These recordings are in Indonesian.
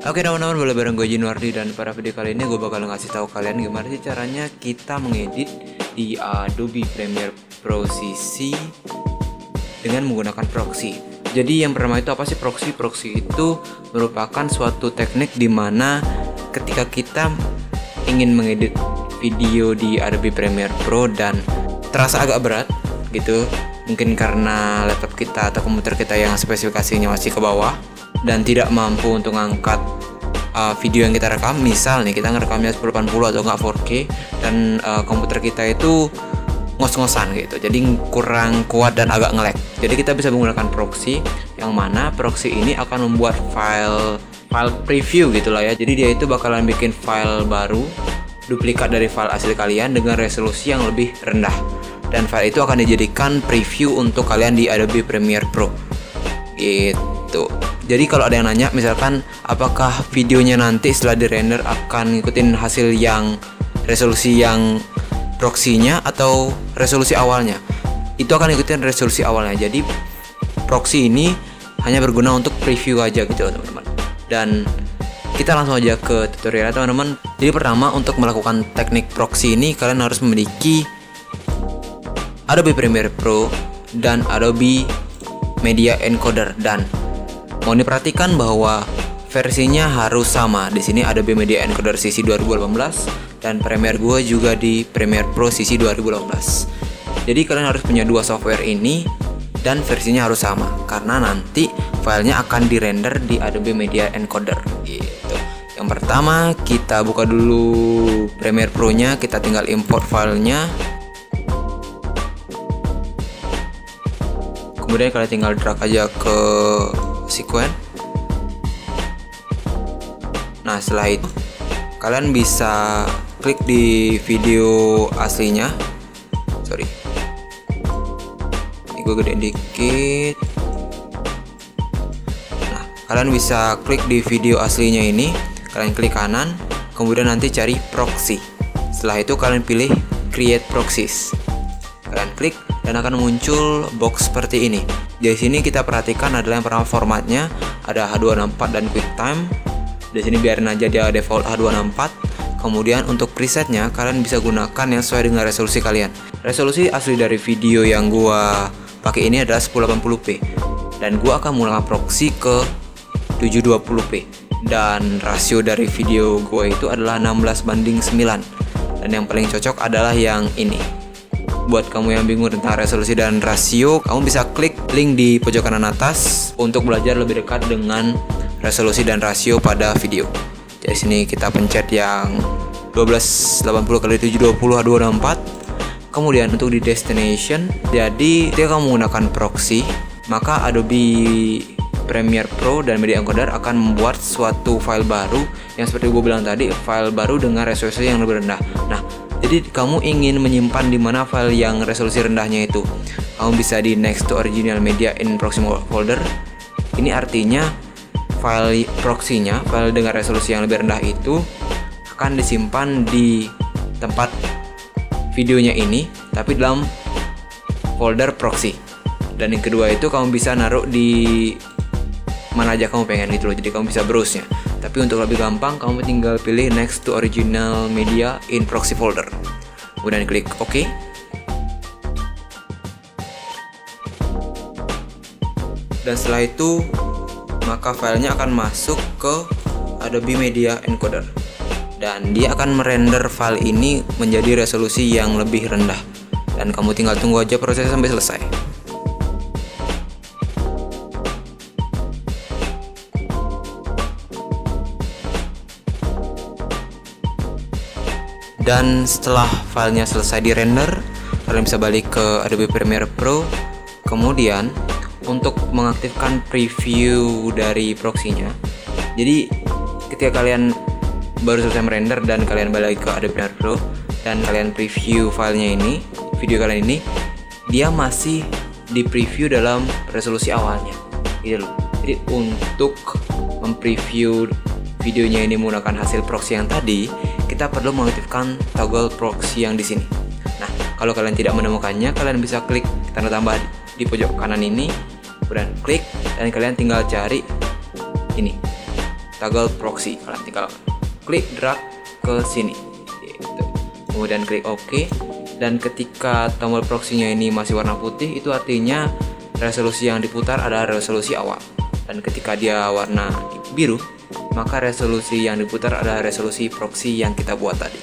Oke teman-teman, boleh bareng gue Jinwardi, dan pada video kali ini gue bakal ngasih tahu kalian gimana sih caranya kita mengedit di Adobe Premiere Pro CC dengan menggunakan proxy. Jadi yang pertama itu apa sih proxy? Proxy itu merupakan suatu teknik di mana ketika kita ingin mengedit video di Adobe Premiere Pro dan terasa agak berat gitu, mungkin karena laptop kita atau komputer kita yang spesifikasinya masih ke bawah dan tidak mampu untuk ngangkat video yang kita rekam. Misal nih kita ngerekamnya 1080 atau enggak 4K dan komputer kita itu ngos-ngosan gitu, jadi kurang kuat dan agak nge-lag. Jadi kita bisa menggunakan proxy, yang mana proxy ini akan membuat file preview gitulah ya. Jadi dia itu bakalan bikin file baru, duplikat dari file asli kalian dengan resolusi yang lebih rendah, dan file itu akan dijadikan preview untuk kalian di Adobe Premiere Pro gitu. Jadi kalau ada yang nanya misalkan apakah videonya nanti setelah di render akan ngikutin hasil yang resolusi yang proxy-nya atau resolusi awalnya, itu akan ngikutin resolusi awalnya. Jadi proxy ini hanya berguna untuk preview aja gitu teman-teman. Dan kita langsung aja ke tutorialnya teman-teman. Jadi pertama, untuk melakukan teknik proxy ini kalian harus memiliki Adobe Premiere Pro dan Adobe Media Encoder, dan mau diperhatikan bahwa versinya harus sama. Di sini Adobe Media Encoder CC 2018 dan Premiere gue juga di Premiere Pro CC 2018. Jadi kalian harus punya dua software ini dan versinya harus sama karena nanti filenya akan dirender di Adobe Media Encoder gitu. Yang pertama, kita buka dulu Premiere Pro-nya, kita tinggal import filenya. Kemudian kalian tinggal drag aja ke sequence. Nah setelah itu kalian bisa klik di video aslinya. Sorry, ini gue gedein dikit. Nah kalian bisa klik di video aslinya ini, kalian klik kanan, kemudian nanti cari proxy. Setelah itu kalian pilih create proxies, kalian klik dan akan muncul box seperti ini. Di sini kita perhatikan adalah yang pertama formatnya ada H264 dan QuickTime. Di sini biarin aja dia default H264. Kemudian untuk presetnya kalian bisa gunakan yang sesuai dengan resolusi kalian. Resolusi asli dari video yang gua pakai ini adalah 1080p dan gua akan menggunakan proxy ke 720p, dan rasio dari video gua itu adalah 16:9, dan yang paling cocok adalah yang ini. Buat kamu yang bingung tentang resolusi dan rasio, kamu bisa klik link di pojok kanan atas untuk belajar lebih dekat dengan resolusi dan rasio pada video. Jadi sini kita pencet yang 1280x720 H264. Kemudian untuk di destination, jadi ketika kamu menggunakan proxy, maka Adobe Premiere Pro dan Media Encoder akan membuat suatu file baru yang seperti gue bilang tadi, file baru dengan resolusi yang lebih rendah. Nah, jadi kamu ingin menyimpan di mana file yang resolusi rendahnya itu, kamu bisa di next to original media in proxy folder. Ini artinya file proxy-nya, file dengan resolusi yang lebih rendah itu akan disimpan di tempat videonya ini, tapi dalam folder proxy. Dan yang kedua itu kamu bisa naruh di mana aja kamu pengen gitu loh, jadi kamu bisa browse-nya. Tapi untuk lebih gampang, kamu tinggal pilih next to original media in proxy folder, kemudian klik OK. Dan setelah itu maka filenya akan masuk ke Adobe Media Encoder, dan dia akan merender file ini menjadi resolusi yang lebih rendah, dan kamu tinggal tunggu aja prosesnya sampai selesai. Dan setelah filenya selesai di render, kalian bisa balik ke Adobe Premiere Pro. Kemudian untuk mengaktifkan preview dari proxy-nya, jadi ketika kalian baru selesai merender dan kalian balik ke Adobe Premiere Pro dan kalian preview filenya ini, video kalian ini, dia masih di preview dalam resolusi awalnya gitu loh. Jadi untuk mempreview videonya ini menggunakan hasil proxy yang tadi, kita perlu mengaktifkan toggle proxy yang di sini. Nah, kalau kalian tidak menemukannya, kalian bisa klik tanda tambah di pojok kanan ini, kemudian klik, dan kalian tinggal cari ini toggle proxy. Kalian tinggal klik drag ke sini gitu. Kemudian klik OK, dan ketika tombol proxy-nya ini masih warna putih, itu artinya resolusi yang diputar adalah resolusi awal. Dan ketika dia warna biru, maka resolusi yang diputar adalah resolusi proxy yang kita buat tadi.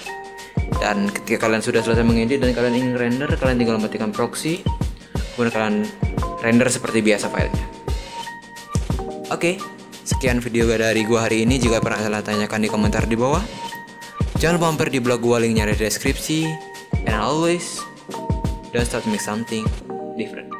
Dan ketika kalian sudah selesai mengedit dan kalian ingin render, kalian tinggal matikan proxy, kemudian kalian render seperti biasa filenya. Oke, sekian video dari gua hari ini. Jika pernah salah, tanyakan di komentar di bawah. Jangan lupa mampir di blog gua, linknya ada di deskripsi. And always, don't start to make something different.